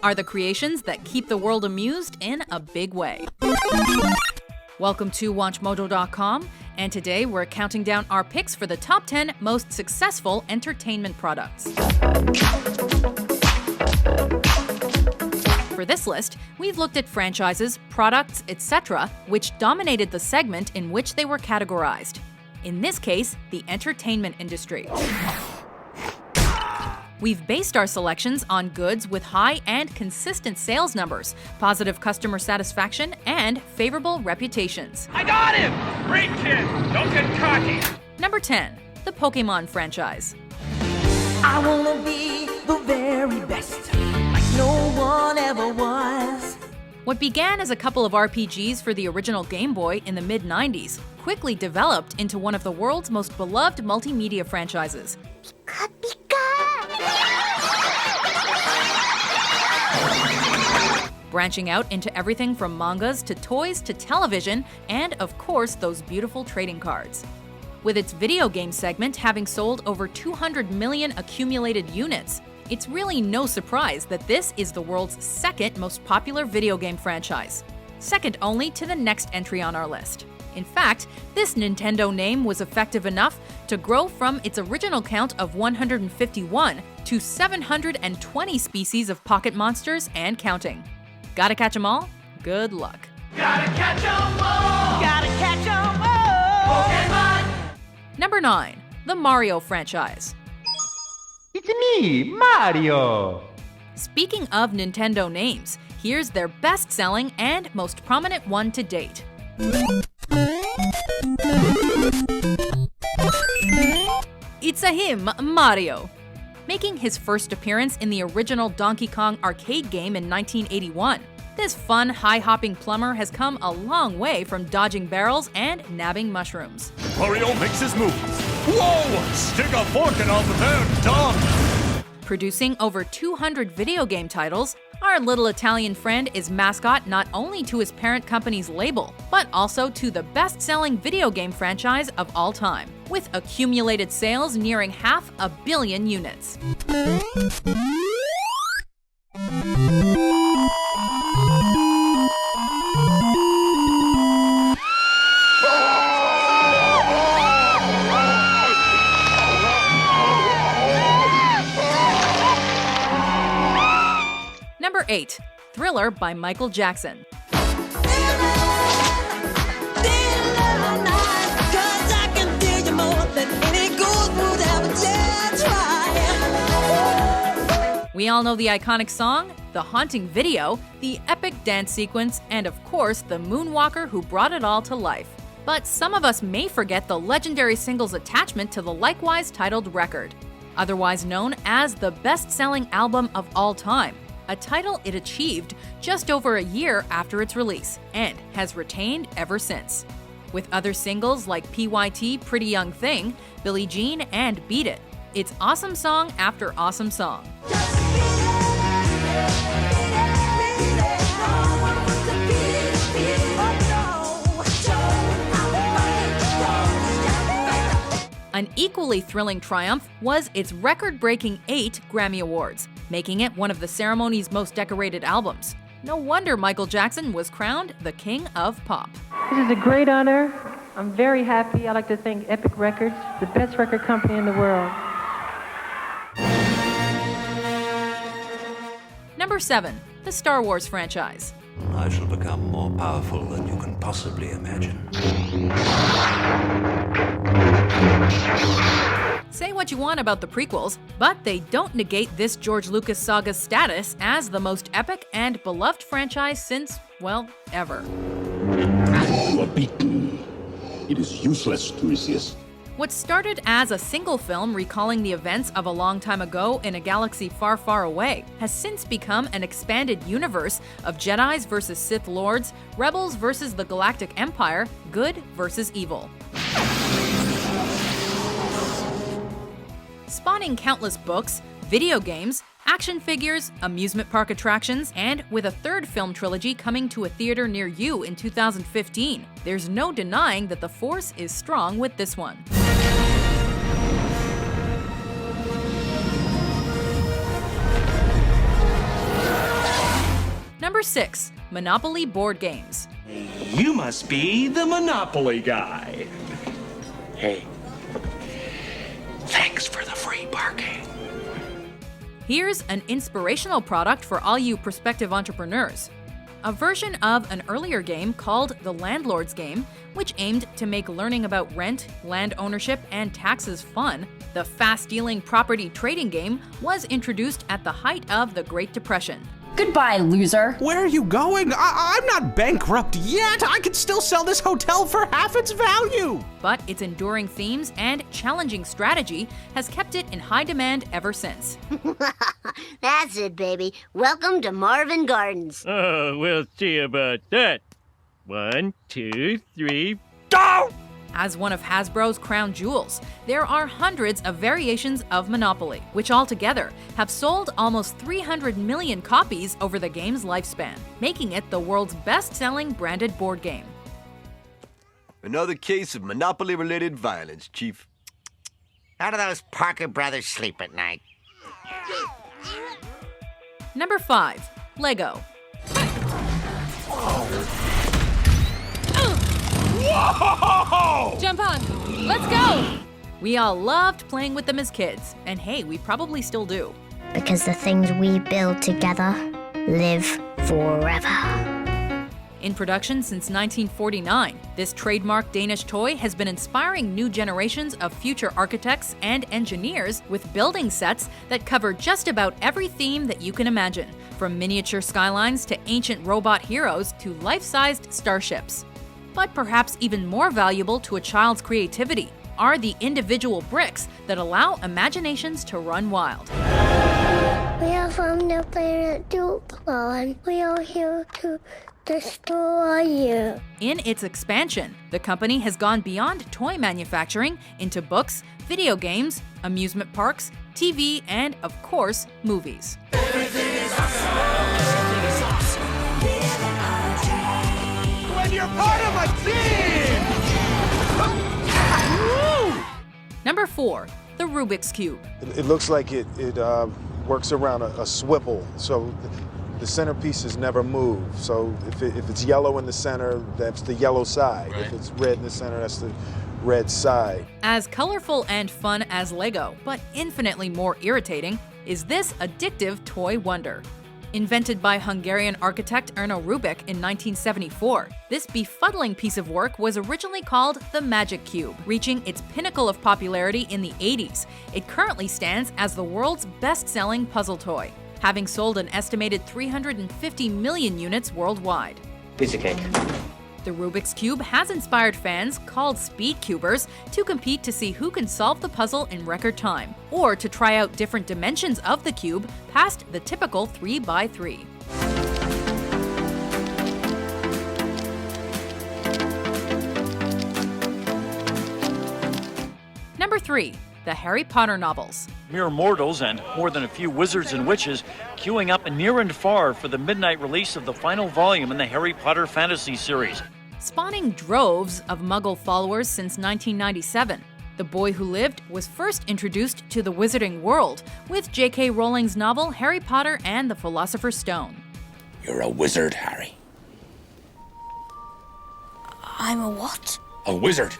are the creations that keep the world amused in a big way. Welcome to WatchMojo.com, and today we're counting down our picks for the top 10 most successful entertainment products. For this list, we've looked at franchises, products, etc., which dominated the segment in which they were categorized. In this case, the entertainment industry. We've based our selections on goods with high and consistent sales numbers, positive customer satisfaction, and favorable reputations. I got him! Great kid! Don't get cocky! Number 10. The Pokémon franchise. I wanna be the very best, like no one ever was. What began as a couple of RPGs for the original Game Boy in the mid-90s quickly developed into one of the world's most beloved multimedia franchises. Branching out into everything from mangas to toys to television, and of course those beautiful trading cards. With its video game segment having sold over 200 million accumulated units, it's really no surprise that this is the world's second most popular video game franchise, second only to the next entry on our list. In fact, this Nintendo name was effective enough to grow from its original count of 151 to 720 species of pocket monsters and counting. Gotta catch 'em all? Good luck. Gotta catch 'em all! Gotta catch 'em all. Pokémon! Number 9. The Mario franchise. It's me, Mario! Speaking of Nintendo names, here's their best-selling and most prominent one to date. It's a him, Mario. Making his first appearance in the original Donkey Kong arcade game in 1981. This fun, high-hopping plumber has come a long way from dodging barrels and nabbing mushrooms. Mario makes his moves. Whoa! Stick a fork in over there, dumb! Producing over 200 video game titles, our little Italian friend is mascot not only to his parent company's label, but also to the best-selling video game franchise of all time, with accumulated sales nearing 500 million units. Number 8. Thriller by Michael Jackson. We all know the iconic song, the haunting video, the epic dance sequence, and of course, the moonwalker who brought it all to life. But some of us may forget the legendary single's attachment to the likewise titled record, otherwise known as the best-selling album of all time, a title it achieved just over a year after its release, and has retained ever since. With other singles like PYT, Pretty Young Thing, Billie Jean, and Beat It, it's awesome song after awesome song. An equally thrilling triumph was its record-breaking 8 Grammy Awards, making it one of the ceremony's most decorated albums. No wonder Michael Jackson was crowned the King of Pop. This is a great honor. I'm very happy. I'd like to thank Epic Records, the best record company in the world. Number 7. The Star Wars franchise. I shall become more powerful than you can possibly imagine. Say what you want about the prequels, but they don't negate this George Lucas saga's status as the most epic and beloved franchise since, well, ever. You are beaten. It is useless to resist. What started as a single film recalling the events of a long time ago in a galaxy far, far away has since become an expanded universe of Jedis versus Sith Lords, rebels versus the Galactic Empire, good versus evil. Spawning countless books, video games, action figures, amusement park attractions, and with a third film trilogy coming to a theater near you in 2015, there's no denying that the Force is strong with this one. Number 6. Monopoly board games. You must be the Monopoly guy. Hey, thanks for the free parking. Here's an inspirational product for all you prospective entrepreneurs. A version of an earlier game called the Landlord's Game, which aimed to make learning about rent, land ownership, and taxes fun, the fast-dealing property trading game was introduced at the height of the Great Depression. Goodbye, loser. Where are you going? I'm not bankrupt yet. I could still sell this hotel for half its value. But its enduring themes and challenging strategy has kept it in high demand ever since. That's it, baby. Welcome to Marvin Gardens. Oh, we'll see about that. 1, 2, 3, Go! As one of Hasbro's crown jewels, there are hundreds of variations of Monopoly, which altogether have sold almost 300 million copies over the game's lifespan, making it the world's best-selling branded board game. Another case of Monopoly-related violence, Chief. How do those Parker brothers sleep at night? Number 5. Lego. Whoa! Jump on! Let's go! We all loved playing with them as kids, and hey, we probably still do. Because the things we build together live forever. In production since 1949, this trademark Danish toy has been inspiring new generations of future architects and engineers with building sets that cover just about every theme that you can imagine, from miniature skylines to ancient robot heroes to life-sized starships. But perhaps even more valuable to a child's creativity are the individual bricks that allow imaginations to run wild. We are from the planet Duplan. We are here to destroy you. In its expansion, the company has gone beyond toy manufacturing into books, video games, amusement parks, TV, and, of course, movies. When you're part of a team! Number 4. The Rubik's Cube. It looks like it works around a swivel, so the centerpieces never move. So if it's yellow in the center, that's the yellow side. Right. If it's red in the center, that's the red side. As colorful and fun as Lego, but infinitely more irritating, is this addictive toy wonder. Invented by Hungarian architect Erno Rubik in 1974, this befuddling piece of work was originally called the Magic Cube. Reaching its pinnacle of popularity in the 80s, it currently stands as the world's best-selling puzzle toy, having sold an estimated 350 million units worldwide. Piece of cake. The Rubik's Cube has inspired fans, called Speed Cubers, to compete to see who can solve the puzzle in record time, or to try out different dimensions of the cube past the typical 3x3. Number 3. The Harry Potter novels. Mere mortals and more than a few wizards and witches queuing up near and far for the midnight release of the final volume in the Harry Potter fantasy series. Spawning droves of Muggle followers since 1997, The Boy Who Lived was first introduced to the wizarding world with J.K. Rowling's novel Harry Potter and the Philosopher's Stone. You're a wizard, Harry. I'm a what? A wizard.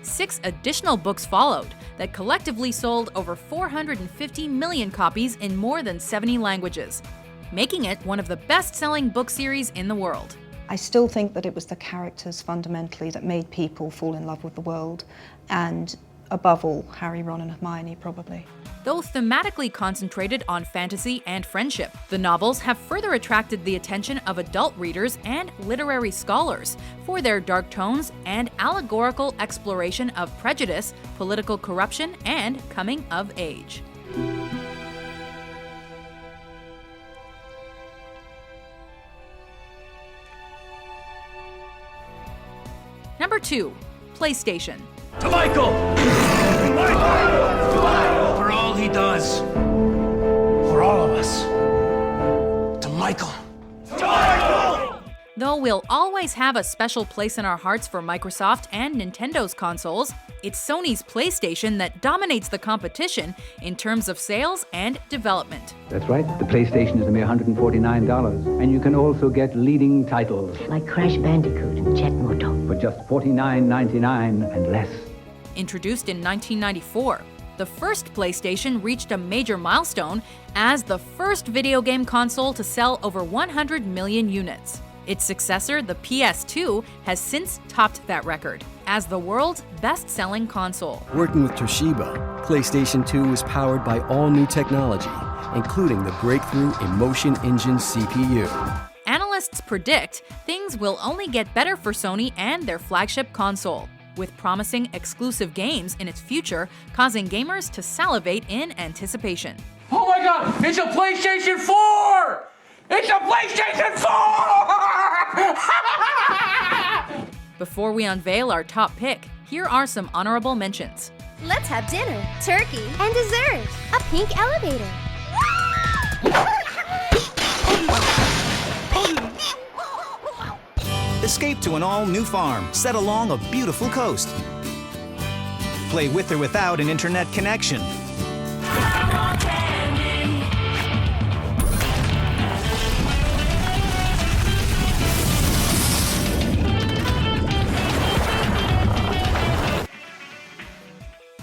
6 additional books followed that collectively sold over 450 million copies in more than 70 languages, making it one of the best-selling book series in the world. I still think that it was the characters fundamentally that made people fall in love with the world, and above all, Harry, Ron, and Hermione probably. Though thematically concentrated on fantasy and friendship, the novels have further attracted the attention of adult readers and literary scholars for their dark tones and allegorical exploration of prejudice, political corruption, and coming of age. Number 2. PlayStation. To Michael! Michael! For all he does. For all of us. To Michael. To Michael! Though we'll always have a special place in our hearts for Microsoft and Nintendo's consoles, it's Sony's PlayStation that dominates the competition in terms of sales and development. That's right, the PlayStation is a mere $149, and you can also get leading titles like Crash Bandicoot and Jet Moto for just $49.99 and less. Introduced in 1994, the first PlayStation reached a major milestone as the first video game console to sell over 100 million units. Its successor, the PS2, has since topped that record as the world's best-selling console. Working with Toshiba, PlayStation 2 is powered by all new technology, including the breakthrough Emotion Engine CPU. Analysts predict things will only get better for Sony and their flagship console, with promising exclusive games in its future causing gamers to salivate in anticipation. Oh my God, it's a PlayStation 4! It's a PlayStation 4! Before we unveil our top pick, here are some honorable mentions. Let's have dinner, turkey, and dessert. A pink elevator. Escape to an all-new farm set along a beautiful coast. Play with or without an internet connection.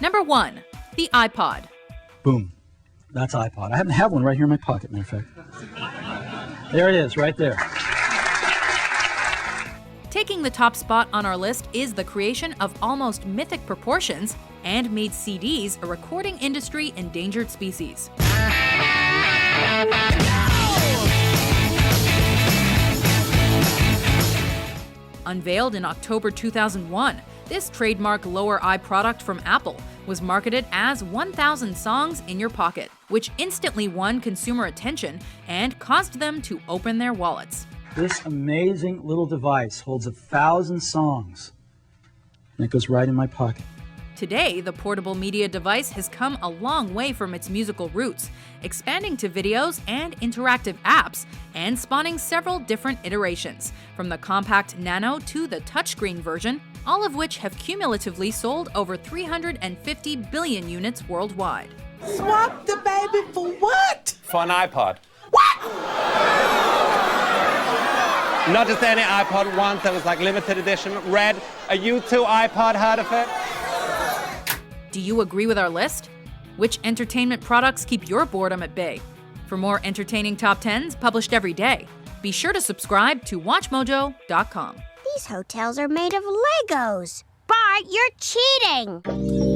Number 1, the iPod. Boom. That's iPod. I happen to have one right here in my pocket, matter of fact. There it is, right there. Taking the top spot on our list is the creation of almost mythic proportions and made CDs a recording industry endangered species. Unveiled in October 2001, this trademark lower eye product from Apple was marketed as 1,000 songs in your pocket, which instantly won consumer attention and caused them to open their wallets. This amazing little device holds 1,000 songs, and it goes right in my pocket. Today, the portable media device has come a long way from its musical roots, expanding to videos and interactive apps, and spawning several different iterations, from the compact Nano to the touchscreen version, all of which have cumulatively sold over 350 billion units worldwide. Swap the baby for what? For an iPod. What? Not just any iPod, one that was like limited edition, red. A U2 iPod, heard of it? Do you agree with our list? Which entertainment products keep your boredom at bay? For more entertaining top 10s published every day, be sure to subscribe to WatchMojo.com. These hotels are made of Legos. Bart, you're cheating!